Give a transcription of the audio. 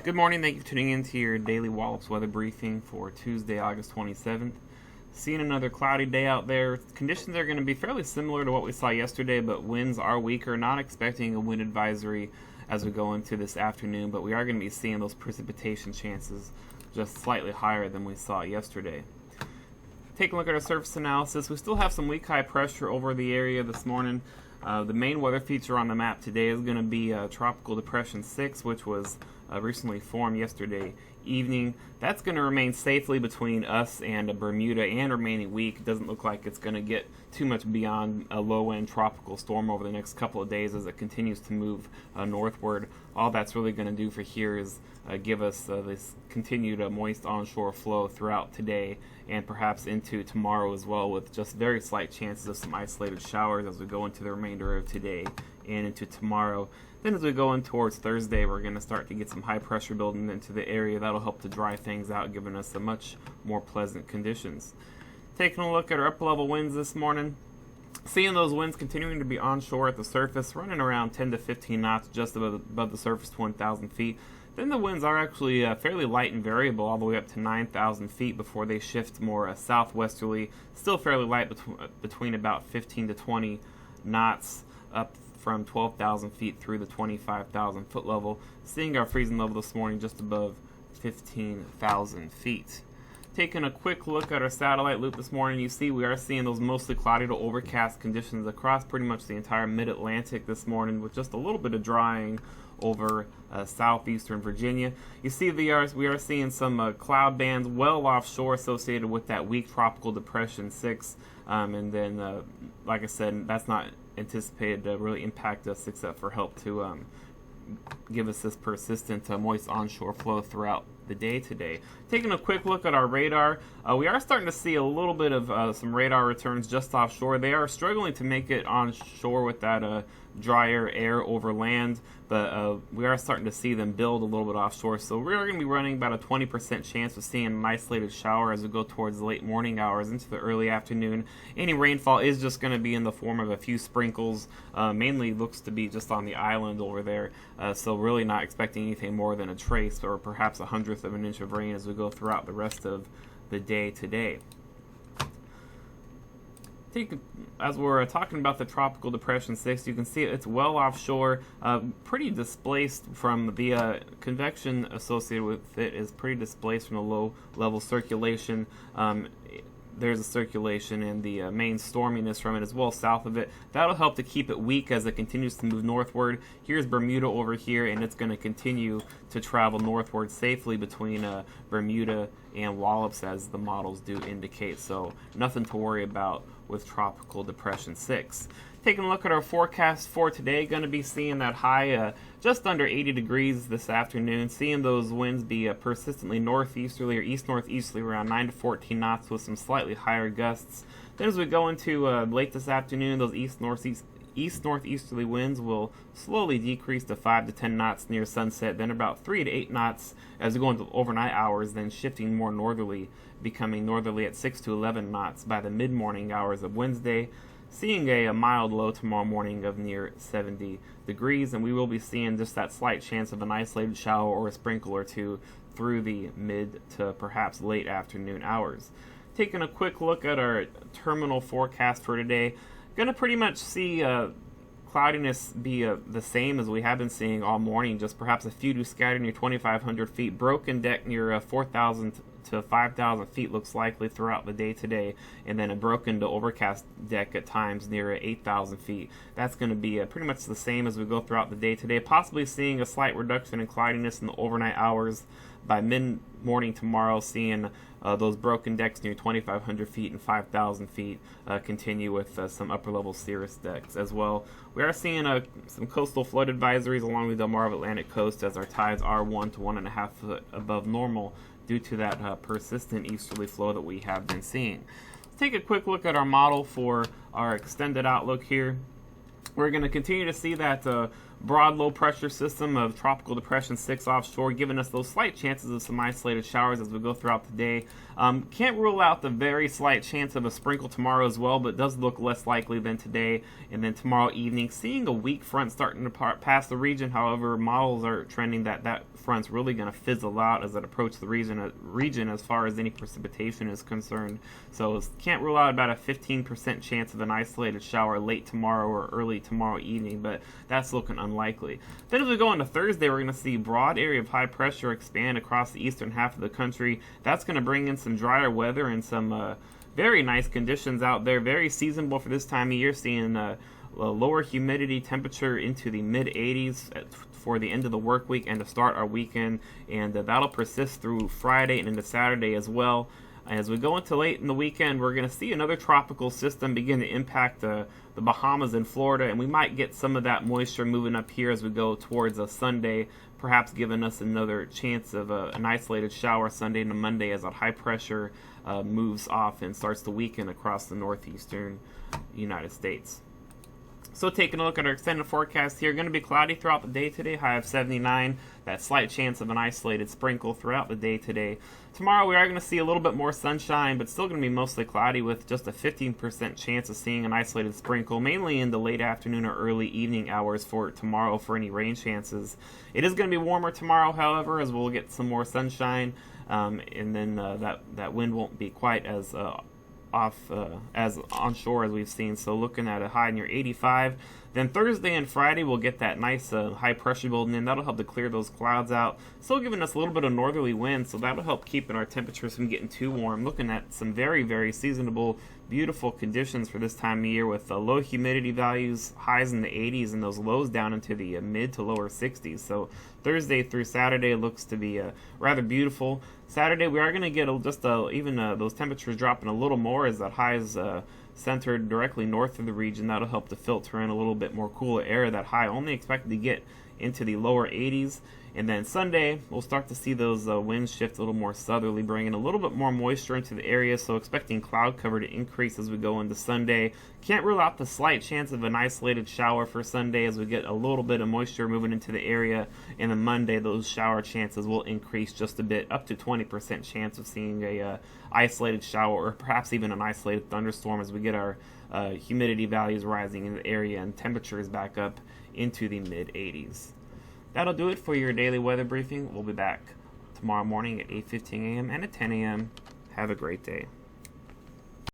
Good morning. Thank you for tuning in to your daily Wallops weather briefing for Tuesday, August 27th. Seeing another cloudy day out there. Conditions are going to be fairly similar to what we saw yesterday, but winds are weaker. Not expecting a wind advisory as we go into this afternoon, but we are going to be seeing those precipitation chances just slightly higher than we saw yesterday. Taking a look at our surface analysis, we still have some weak high pressure over the area this morning. The main weather feature on the map today is going to be Tropical Depression 6, which was recently formed yesterday evening. That's going to remain safely between us and Bermuda and remaining weak. It doesn't look like it's going to get too much beyond a low-end tropical storm over the next couple of days as it continues to move northward. All that's really going to do for here is give us this continued moist onshore flow throughout today and perhaps into tomorrow as well, with just very slight chances of some isolated showers as we go into the remainder of today and into tomorrow. Then as we go in towards Thursday, we're going to start to get some high pressure building into the area. That'll help to dry things out, giving us a much more pleasant conditions. Taking a look at our upper level winds this morning, seeing those winds continuing to be onshore at the surface, running around 10 to 15 knots just above the surface to 1,000 feet. Then the winds are actually fairly light and variable all the way up to 9,000 feet before they shift more southwesterly. Still fairly light between about 15 to 20 knots up from 12,000 feet through the 25,000 foot level. Seeing our freezing level this morning just above 15,000 feet. Taking a quick look at our satellite loop this morning, you see we are seeing those mostly cloudy to overcast conditions across pretty much the entire mid-Atlantic this morning, with just a little bit of drying over southeastern Virginia. You see we are seeing some cloud bands well offshore associated with that weak tropical depression 6, and then like I said, that's not anticipated to really impact us except for help to give us this persistent moist onshore flow throughout the day today. Taking a quick look at our radar, we are starting to see a little bit of some radar returns just offshore. They are struggling to make it onshore with that drier air over land, but we are starting to see them build a little bit offshore. So we are going to be running about a 20% chance of seeing an isolated shower as we go towards the late morning hours into the early afternoon. Any rainfall is just going to be in the form of a few sprinkles, mainly looks to be just on the island over there, so really not expecting anything more than a trace or perhaps a hundredth of an inch of rain as we go throughout the rest of the day today. As we're talking about the Tropical Depression 6, you can see it's well offshore, pretty displaced from the convection associated with it is pretty displaced from the low-level circulation. There's a circulation and the main storminess from it as well south of it. That'll help to keep it weak as it continues to move northward. Here's Bermuda over here, and it's going to continue to travel northward safely between Bermuda and Wallops as the models do indicate. So nothing to worry about with Tropical Depression 6. Taking a look at our forecast for today, going to be seeing that high just under 80 degrees this afternoon, seeing those winds be persistently northeasterly or east-northeasterly around 9 to 14 knots with some slightly higher gusts. Then as we go into late this afternoon, those east-northeasterly winds will slowly decrease to 5 to 10 knots near sunset, then about 3 to 8 knots as we go into overnight hours, then shifting more northerly, becoming northerly at 6 to 11 knots by the mid-morning hours of Wednesday. Seeing a mild low tomorrow morning of near 70 degrees, and we will be seeing just that slight chance of an isolated shower or a sprinkle or two through the mid to perhaps late afternoon hours. Taking a quick look at our terminal forecast for today, going to pretty much see cloudiness be the same as we have been seeing all morning, just perhaps a few do scatter near 2,500 feet. Broken deck near 4,000 to 5,000 feet looks likely throughout the day today, and then a broken to overcast deck at times near 8,000 feet. That's going to be pretty much the same as we go throughout the day today, possibly seeing a slight reduction in cloudiness in the overnight hours. By mid-morning tomorrow, seeing those broken decks near 2,500 feet and 5,000 feet continue with some upper-level cirrus decks as well. We are seeing some coastal flood advisories along the Delmarva Atlantic coast as our tides are 1 to 1.5 foot above normal due to that persistent easterly flow that we have been seeing. Let's take a quick look at our model for our extended outlook here. We're going to continue to see that broad low pressure system of Tropical Depression 6 offshore, giving us those slight chances of some isolated showers as we go throughout the day. Can't rule out the very slight chance of a sprinkle tomorrow as well, but does look less likely than today. And then tomorrow evening, seeing a weak front starting to pass the region. However, models are trending that front's really going to fizzle out as it approaches the region as far as any precipitation is concerned. So can't rule out about a 15% chance of an isolated shower late tomorrow or early tomorrow evening, but that's looking unlikely. Then as we go into Thursday, we're going to see broad area of high pressure expand across the eastern half of the country. That's going to bring in some drier weather and some very nice conditions out there, very seasonable for this time of year, seeing a lower humidity temperature into the mid-80s for the end of the work week and to start our weekend, and that'll persist through Friday and into Saturday as well. As we go into late in the weekend, we're going to see another tropical system begin to impact the Bahamas and Florida, and we might get some of that moisture moving up here as we go towards a Sunday, perhaps giving us another chance of an isolated shower Sunday into Monday as that high pressure moves off and starts to weaken across the northeastern United States. So taking a look at our extended forecast here, going to be cloudy throughout the day today, high of 79, that slight chance of an isolated sprinkle throughout the day today. Tomorrow we are going to see a little bit more sunshine, but still going to be mostly cloudy with just a 15% chance of seeing an isolated sprinkle, mainly in the late afternoon or early evening hours for tomorrow for any rain chances. It is going to be warmer tomorrow, however, as we'll get some more sunshine, and then that wind won't be quite as as onshore as we've seen, so looking at a high near 85. Then Thursday and Friday we'll get that nice high pressure building in. That'll help to clear those clouds out, still giving us a little bit of northerly wind, so that'll help keeping our temperatures from getting too warm. Looking at some very, very seasonable, beautiful conditions for this time of year with low humidity values, highs in the 80s, and those lows down into the mid to lower 60s. So Thursday through Saturday looks to be rather beautiful. Saturday we are going to get even those temperatures dropping a little more as that high is centered directly north of the region. That'll help to filter in a little bit more cooler air. That high only expected to get into the lower 80s. And then Sunday, we'll start to see those winds shift a little more southerly, bringing a little bit more moisture into the area, so expecting cloud cover to increase as we go into Sunday. Can't rule out the slight chance of an isolated shower for Sunday as we get a little bit of moisture moving into the area. And then Monday, those shower chances will increase just a bit, up to 20% chance of seeing a isolated shower or perhaps even an isolated thunderstorm as we get our humidity values rising in the area and temperatures back up into the mid-80s. That'll do it for your daily weather briefing. We'll be back tomorrow morning at 8:15 a.m. and at 10 a.m. Have a great day.